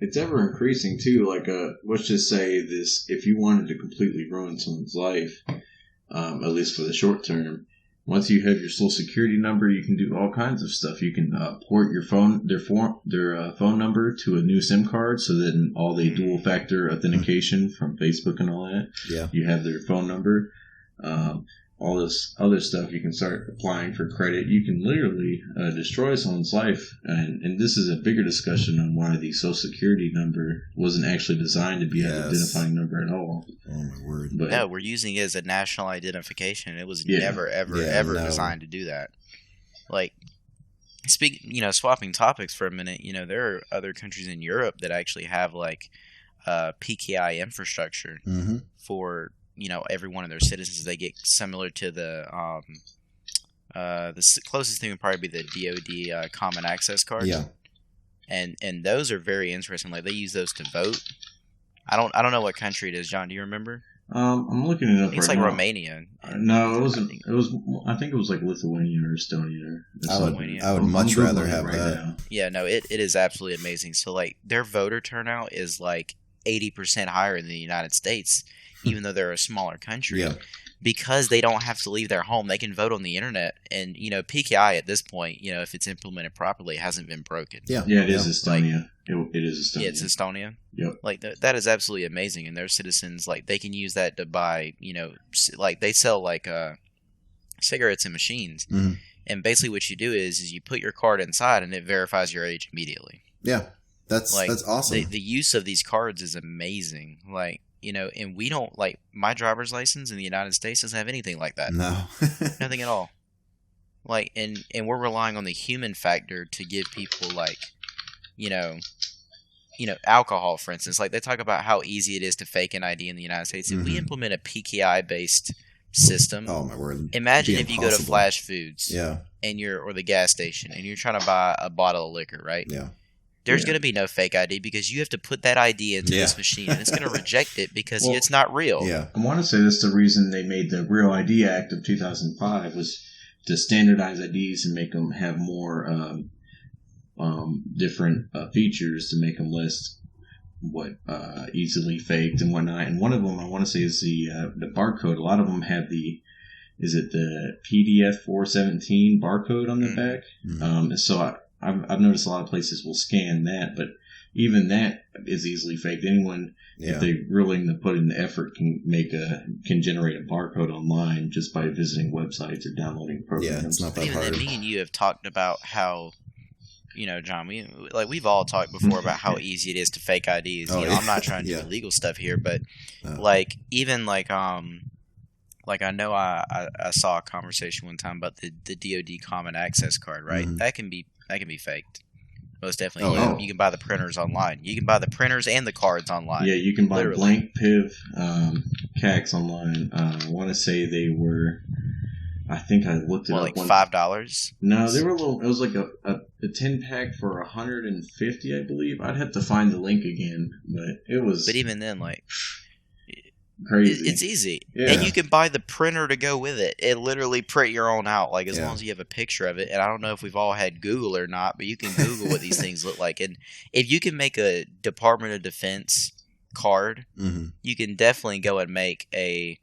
It's ever increasing, too. Like, let's just say this, if you wanted to completely ruin someone's life, at least for the short term, once you have your social security number, you can do all kinds of stuff. You can port your their phone number to a new SIM card, so that all the dual factor authentication from Facebook and all that. Yeah, you have their phone number. All this other stuff you can start applying for credit. You can literally destroy someone's life. And this is a bigger discussion on why the social security number wasn't actually designed to be an identifying number at all. Oh, my word. But, no, we're using it as a national identification. It was never, ever designed to do that. Like, swapping topics for a minute, there are other countries in Europe that actually have, like, PKI infrastructure for every one of their citizens. They get similar to the closest thing would probably be the DoD Common Access Card. Yeah, and those are very interesting. Like, they use those to vote. I don't know what country it is, John. Do you remember? I'm looking it up. It's like Romania. No, it wasn't. I think it was like Lithuania or Estonia. I would much rather have that. Now. Yeah, no, it is absolutely amazing. So, like, their voter turnout is like 80% higher than the United States. Even though they're a smaller country, because they don't have to leave their home, they can vote on the internet. And PKI at this point, if it's implemented properly, it hasn't been broken. It is Estonia. Like, it is Estonia. Yeah, it's Estonia. Yep. Like that is absolutely amazing. And their citizens, like, they can use that to buy, like, they sell like cigarettes and machines. Mm-hmm. And basically, what you do is you put your card inside, and it verifies your age immediately. Yeah, that's awesome. The use of these cards is amazing. Like. And we don't, like, my driver's license in the United States doesn't have anything like that. No. Nothing at all. Like, and we're relying on the human factor to give people, like, alcohol, for instance. Like, they talk about how easy it is to fake an ID in the United States. If we implement a PKI-based system, oh my word! Imagine if you go to Flash Foods, and or the gas station, and you're trying to buy a bottle of liquor, right? Yeah. There's going to be no fake ID because you have to put that ID into this machine, and it's going to reject it because it's not real. Yeah, I want to say that's the reason they made the Real ID Act of 2005 was to standardize IDs and make them have more different features to make them less easily faked and whatnot. And one of them I want to say is the barcode. A lot of them have the PDF 417 barcode on the back. Mm-hmm. So I've noticed a lot of places will scan that, but even that is easily faked. Anyone, if they're willing to put in the effort, can generate a barcode online just by visiting websites or downloading programs. Yeah, it's not that even hard. Then, me and you have talked about how, John, we've all talked before about how easy it is to fake IDs. I'm not trying to do illegal stuff here, but I know I saw a conversation one time about the DoD Common Access Card, right? Mm-hmm. That can be That can be faked. Most definitely. Oh, You can buy the printers online. You can buy the printers and the cards online. Yeah, you can buy Literally. blank PIV CACs online. I want to say they were. I think I looked it up. Like $5? No, they were a little. It was like a 10-pack for $150, I believe. I'd have to find the link again, but it was. But even then, like. Crazy. It's easy. Yeah. And you can buy the printer to go with it. It literally print your own out, like as Yeah. long as you have a picture of it. And I don't know if we've all had Google or not, but you can Google what these things look like. And if you can make a Department of Defense card, you can definitely go and make a,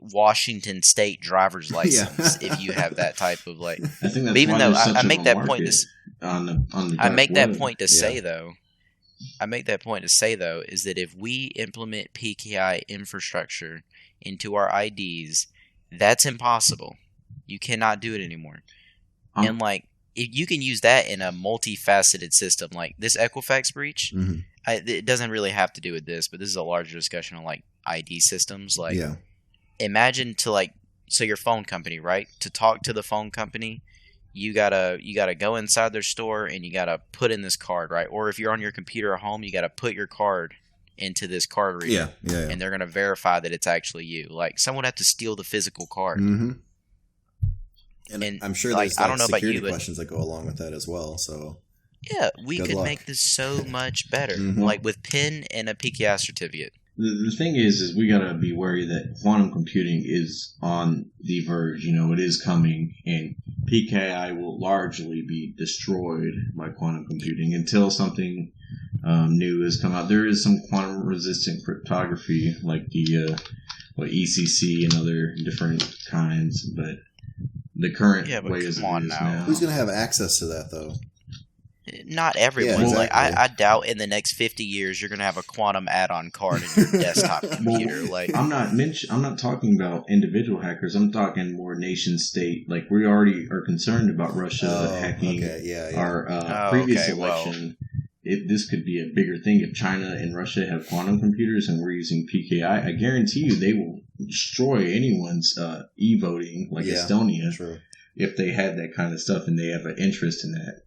Washington State driver's license if you have that type of like. I think that's even why though there's such I of make a that market point to on the I make that web. point to say though. I make that point to say though is that if we implement PKI infrastructure into our IDs, that's impossible. You cannot do it anymore. And like if you can use that in a multifaceted system, like this Equifax breach, it doesn't really have to do with this, but this is a larger discussion on like ID systems. Like, imagine so your phone company, right? To talk to the phone company, you gotta go inside their store and you gotta put in this card, right? Or if you're on your computer at home, you gotta put your card into this card reader, and they're gonna verify that it's actually you. Like someone would have to steal the physical card. And I'm sure there's I don't know about security you, but questions that go along with that as well. So yeah, we Good could luck. make this so much better, like with PIN and a PKI certificate. The thing is we gotta be wary that quantum computing is on the verge. It is coming, and PKI will largely be destroyed by quantum computing until something new has come out. There is some quantum resistant cryptography, like the ECC and other different kinds, but the current way is now. Who's going to have access to that, though? Not everyone. Yeah, exactly. Like I doubt in the next 50 years you're going to have a quantum add-on card in your desktop computer. Like I'm not talking about individual hackers. I'm talking more nation state. Like we already are concerned about Russia hacking our previous election. This could be a bigger thing if China and Russia have quantum computers and we're using PKI. I guarantee you they will destroy anyone's e-voting, like Estonia, if they had that kind of stuff and they have an interest in that.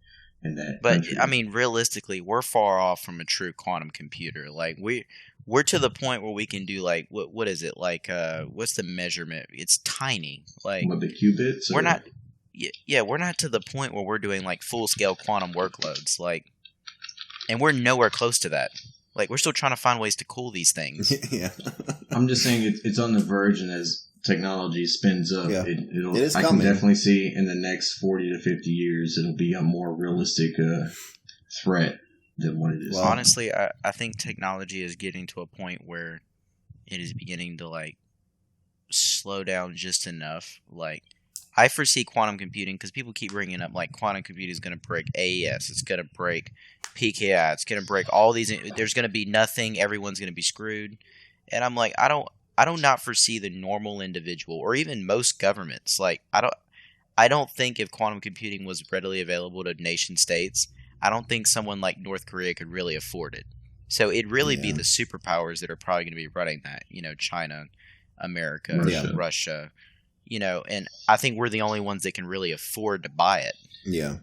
But country. I mean, realistically, we're far off from a true quantum computer. Like we're to the point where we can do like what is it like? What's the measurement? It's tiny. Like what, the qubits? We're not. Yeah, we're not to the point where we're doing like full scale quantum workloads. Like, and we're nowhere close to that. Like we're still trying to find ways to cool these things. I'm just saying it's on the verge, and as technology spins up, it'll. It is I coming. can definitely see in the next 40 to 50 years, it'll be a more realistic threat than what it is. Well, honestly, I think technology is getting to a point where it is beginning to like slow down just enough. Like I foresee quantum computing because people keep bringing up like quantum computing is going to break AES, it's going to break PKI, it's going to break all these. There's going to be nothing. Everyone's going to be screwed. And I'm like, I do not foresee the normal individual or even most governments. Like I don't think if quantum computing was readily available to nation states, I don't think someone like North Korea could really afford it. So it'd really be the superpowers that are probably going to be running that. China, America, Russia. And I think we're the only ones that can really afford to buy it. Yeah.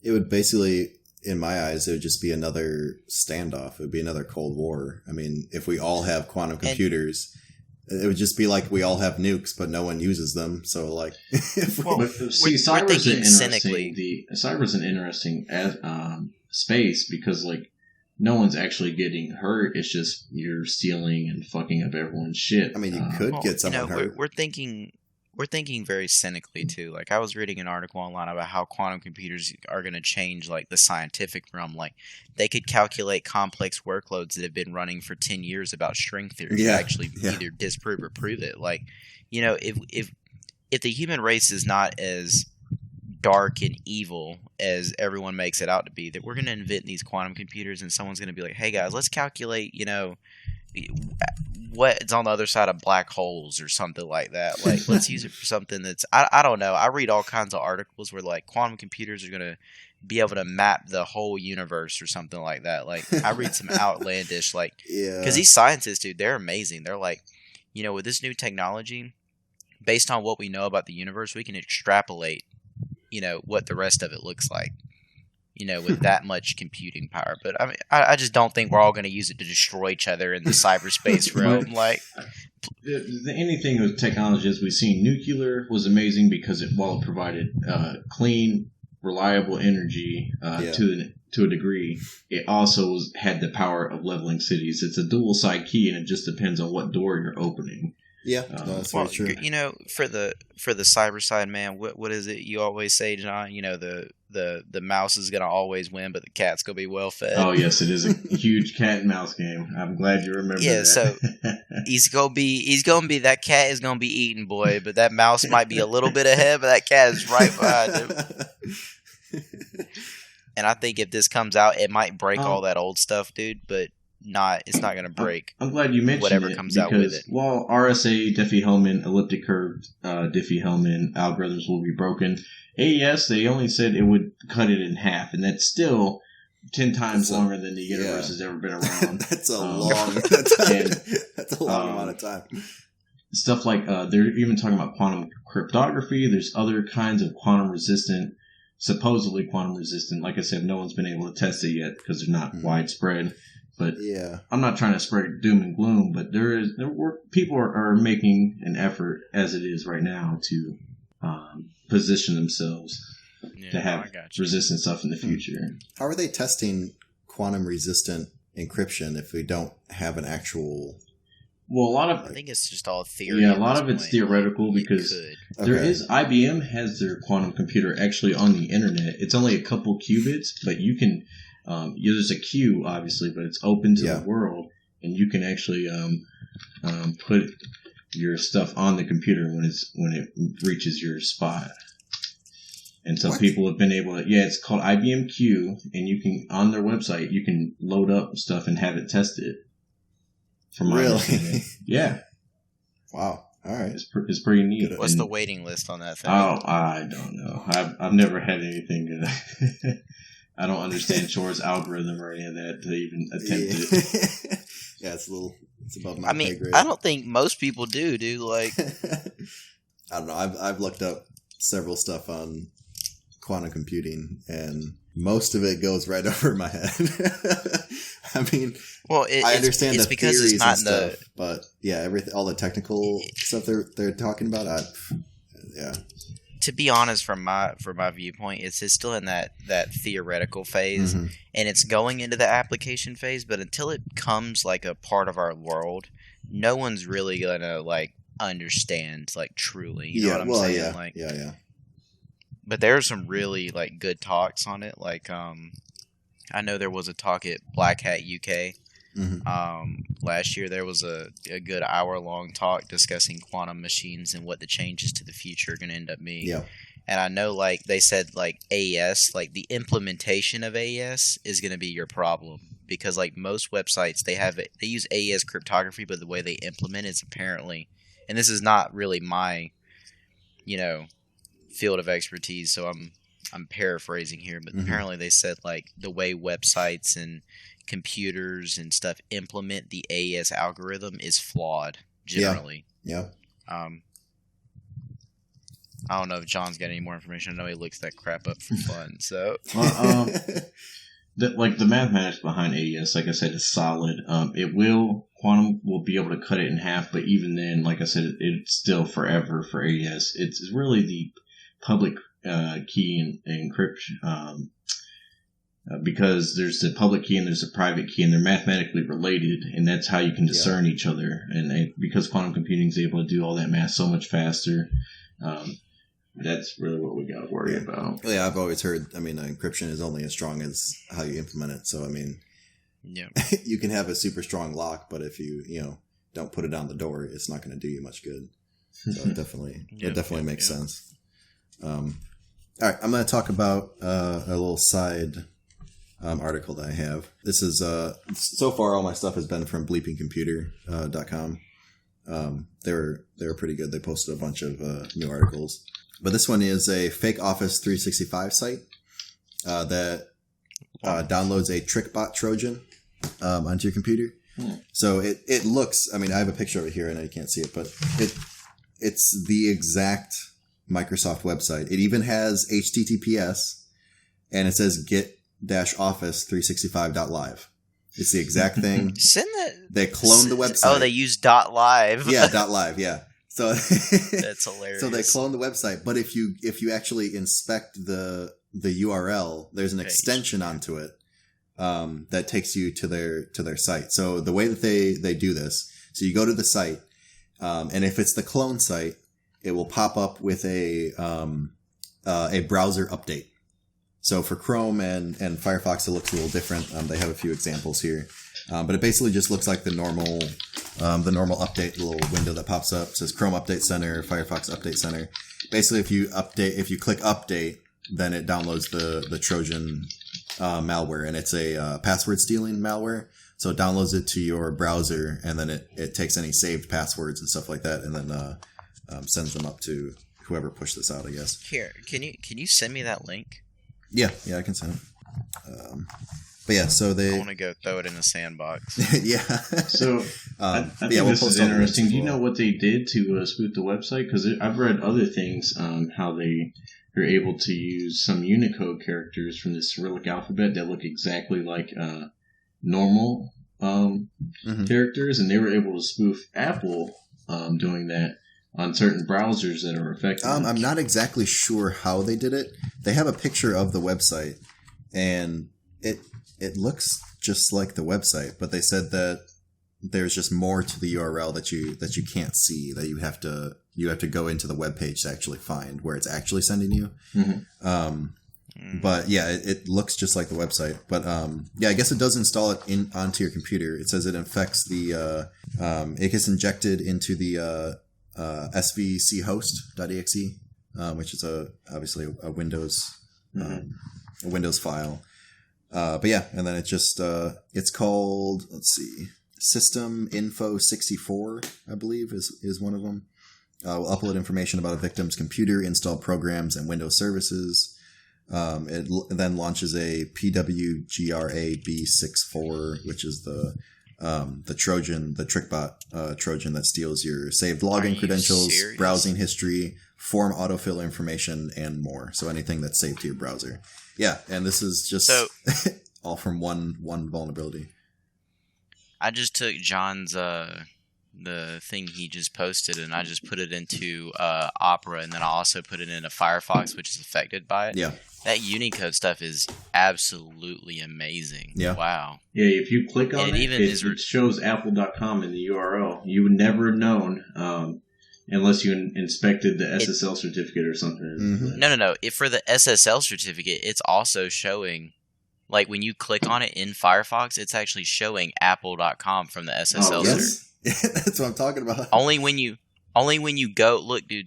It would basically, in my eyes, it would just be another standoff. It would be another Cold War. I mean, if we all have quantum computers, it would just be like we all have nukes, but no one uses them. So, like, cyber's an interesting space because, like, no one's actually getting hurt. It's just you're stealing and fucking up everyone's shit. I mean, you could get someone hurt. We're thinking very cynically too. Like I was reading an article online about how quantum computers are going to change like the scientific realm. Like they could calculate complex workloads that have been running for 10 years about string theory to actually either disprove or prove it. Like, if the human race is not as dark and evil as everyone makes it out to be, that we're going to invent these quantum computers and someone's going to be like, hey guys, let's calculate, what's on the other side of black holes or something like that. Like, let's use it for something that's I don't know. I read all kinds of articles where like quantum computers are gonna be able to map the whole universe or something like that. Like I read some outlandish because these scientists, dude, they're amazing. They're like, with this new technology, based on what we know about the universe, we can extrapolate what the rest of it looks like. With that much computing power. But I mean, I just don't think we're all going to use it to destroy each other in the cyberspace realm. Like, anything with technology, as we've seen, nuclear was amazing because while it provided clean, reliable energy to a degree, it also had the power of leveling cities. It's a dual side key, and it just depends on what door you're opening. Yeah, that's very true. For the cyber side, man, what is it you always say, John? The mouse is gonna always win, but the cat's gonna be well fed. Oh yes, it is a huge cat and mouse game. I'm glad you remember. Yeah, that. So he's gonna be that cat is gonna be eaten, boy, but that mouse might be a little bit ahead, but that cat is right behind him. And I think if this comes out, it might break all that old stuff, dude. But it's not going to break. I'm glad you mentioned whatever it comes out with it. While RSA, Diffie-Hellman, elliptic curve, Diffie-Hellman algorithms will be broken, AES, they only said it would cut it in half, and that's still 10 times longer than the universe has ever been around. That's a long amount of time. Stuff like they're even talking about quantum cryptography. There's other kinds of supposedly quantum resistant. Like I said, no one's been able to test it yet because they're not widespread. But I'm not trying to spread doom and gloom, but people are making an effort as it is right now to position themselves to have resistant stuff in the future. How are they testing quantum resistant encryption if we don't have an actual? Well, I think it's just all theory. Yeah, a lot of it's theoretical because IBM has their quantum computer actually on the internet. It's only a couple qubits, but you can. There's a queue, obviously, but it's open to the world, and you can actually put your stuff on the computer when it reaches your spot. And so people have been able to. Yeah, it's called IBM Q, and you can on their website you can load up stuff and have it tested. From my understanding. Yeah. Wow. All right. It's pretty neat. What's the waiting list on that thing? Oh, I don't know. I've never had anything. I don't understand Shor's algorithm or any of that to even attempt it. Yeah, it's above my pay grade. I don't think most people do, dude. Like, I don't know. I've looked up several stuff on quantum computing, and most of it goes right over my head. I mean, I understand the theories it's not and stuff, but yeah, all the technical stuff they're talking about, to be honest, from my viewpoint, it's still in that theoretical phase, and it's going into the application phase. But until it becomes like a part of our world, no one's really gonna like understand like truly. You know what I'm saying? Yeah, like, yeah. But there are some really like good talks on it. Like, I know there was a talk at Black Hat UK. Last year there was a good hour-long talk discussing quantum machines and what the changes to the future are going to end up being. Yeah. And I know, like, they said, like, AES, like, the implementation of AES is going to be your problem. Because, like, most websites, they use AES cryptography, but the way they implement it is apparently, and this is not really my, field of expertise, so I'm paraphrasing here, but apparently they said, like, the way websites and computers and stuff implement the AES algorithm is flawed generally. Yeah. I don't know if John's got any more information. I know he looks that crap up for fun. So, the mathematics behind AES, like I said, is solid. Quantum will be able to cut it in half, but even then, like I said, it's still forever for AES. It's really the public key and encryption. Because there's the public key and there's a private key, and they're mathematically related, and that's how you can discern each other. And because quantum computing is able to do all that math so much faster, that's really what we got to worry about. Well, yeah, I've always heard, encryption is only as strong as how you implement it. So, you can have a super strong lock, but if you, don't put it on the door, it's not going to do you much good. So it definitely makes sense. All right, I'm going to talk about a little side article that I have. This is so far all my stuff has been from bleepingcomputer.com. They were pretty good. They posted a bunch of new articles, but this one is a fake Office 365 site that downloads a TrickBot Trojan onto your computer. So it looks. I have a picture of it here. I know you can't see it, but it's the exact Microsoft website. It even has HTTPS, and it says get-office365.live. It's the exact thing. Send that. They cloned the website. Oh, they use .live. Yeah, .live. Yeah. So that's hilarious. So they cloned the website, but if you actually inspect the URL, there's an extension onto it that takes you to their site. So the way that they do this, so you go to the site, and if it's the clone site, it will pop up with a browser update. So for Chrome and Firefox, it looks a little different. They have a few examples here, but it basically just looks like the normal update little window that pops up. It says Chrome Update Center, Firefox Update Center. Basically, if you click update, then it downloads the Trojan malware, and it's a password stealing malware. So it downloads it to your browser, and then it takes any saved passwords and stuff like that, and then sends them up to whoever pushed this out, I guess. Here, can you send me that link? Yeah, I can send it. But yeah, so I want to go throw it in a sandbox. Yeah. So I think this is interesting. Do you know what they did to spoof the website? Because I've read other things on how they are able to use some Unicode characters from the Cyrillic alphabet that look exactly like normal characters, and they were able to spoof Apple doing that on certain browsers that are affected. I'm not exactly sure how they did it. They have a picture of the website, and it looks just like the website, but they said that there's just more to the URL that you can't see, that you have to go into the web page to actually find where it's actually sending you. Mm-hmm. But yeah, it looks just like the website. But yeah, I guess it does install it onto your computer. It says it infects the it gets injected into the svc host.exe, which is obviously a Windows a Windows file. But yeah, and then it just it's called, let's see, System Info 64, I believe is one of them. We'll upload information about a victim's computer, install programs and Windows services. It then launches a PWGRA-B64, which is the Trojan, the TrickBot Trojan that steals your saved login credentials, browsing history, form autofill information, and more. So anything that's saved to your browser. Yeah, and this is just all from one vulnerability. I just took John's the thing he just posted, and I just put it into Opera, and then I also put it into Firefox, which is affected by it. Yeah. That Unicode stuff is absolutely amazing. Yeah. Wow. Yeah, if you click on it shows apple.com in the URL. You would never have known unless you inspected the SSL certificate or something. Mm-hmm. No. For the SSL certificate, it's also showing, like when you click on it in Firefox, it's actually showing apple.com from the SSL yes. That's what I'm talking about. Only when you go, look, dude,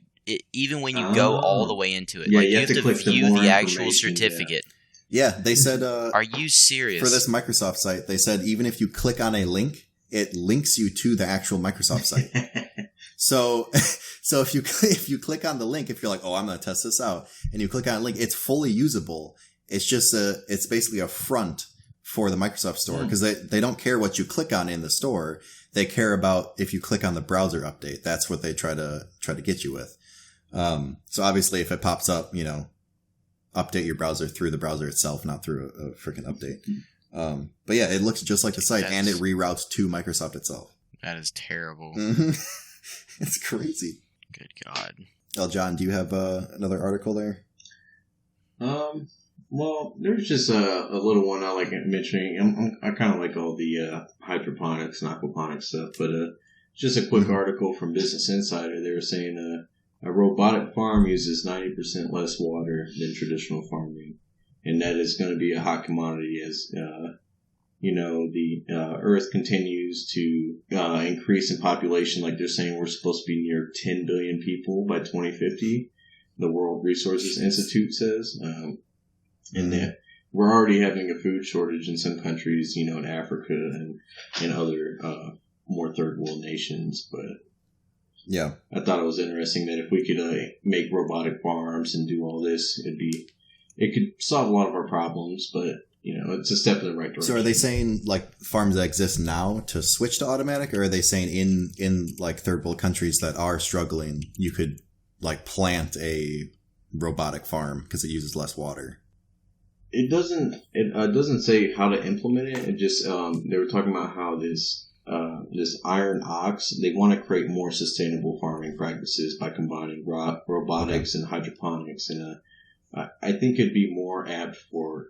even when you go all the way into it, yeah, like you have to view the actual certificate. Yeah, they said... are you serious? For this Microsoft site, they said even if you click on a link, it links you to the actual Microsoft site. So if you click on the link, if you're like, oh, I'm going to test this out, and you click on a link, it's fully usable. It's just it's basically a front for the Microsoft store, because they don't care what you click on in the store. They care about if you click on the browser update. That's what they try to get you with. So obviously if it pops up, update your browser through the browser itself, not through a freaking update. But yeah, it looks just like the site, and it reroutes to Microsoft itself. That is terrible. Mm-hmm. It's crazy. Good God. John, do you have another article there? Well, there's just a little one I like mentioning. I kind of like all the hydroponics and aquaponics stuff, but just a quick article from Business Insider. They were saying a robotic farm uses 90% less water than traditional farming, and that is going to be a hot commodity as the Earth continues to increase in population. Like they're saying, we're supposed to be near 10 billion people by 2050. The World Resources Institute says. And that we're already having a food shortage in some countries, in Africa and in other more third world nations. But yeah, I thought it was interesting that if we could make robotic farms and do all this, it could solve a lot of our problems. But it's a step in the right direction. So are they saying like farms that exist now to switch to automatic, or are they saying in like third world countries that are struggling, you could like plant a robotic farm because it uses less water. It doesn't say how to implement it. It just they were talking about how this iron ox, they want to create more sustainable farming practices by combining robotics and hydroponics, and I think it'd be more apt for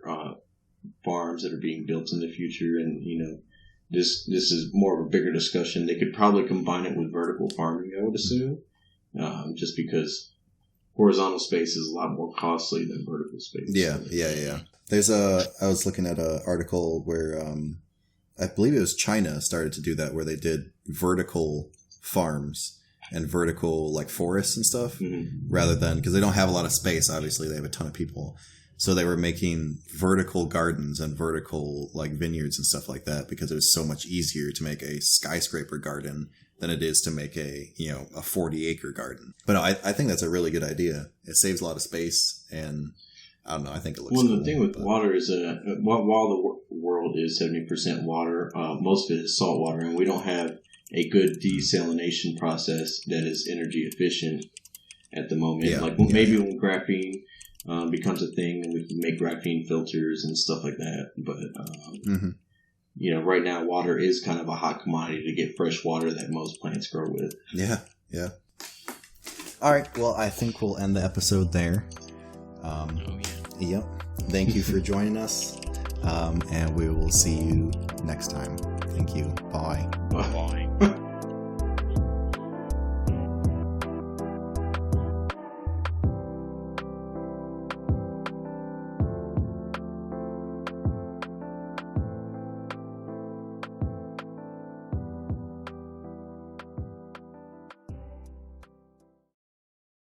farms that are being built in the future. And this is more of a bigger discussion. They could probably combine it with vertical farming, I would assume, just because horizontal space is a lot more costly than vertical space. Yeah. I was looking at an article where I believe it was China started to do that, where they did vertical farms and vertical like forests and stuff, rather than, because they don't have a lot of space. Obviously, they have a ton of people, so they were making vertical gardens and vertical like vineyards and stuff like that, because it was so much easier to make a skyscraper garden than it is to make a 40-acre garden. But no, I think that's a really good idea. It saves a lot of space, and I don't know, I think it looks cool. The thing with water is while the world is 70% water, most of it is salt water, and we don't have a good desalination process that is energy efficient at the moment. Maybe when graphene becomes a thing, and we can make graphene filters and stuff like that. But right now water is kind of a hot commodity to get fresh water that most plants grow with. Yeah. All right. Well, I think we'll end the episode there. Yep. Thank you for joining us. And we will see you next time. Thank you. Bye. Bye.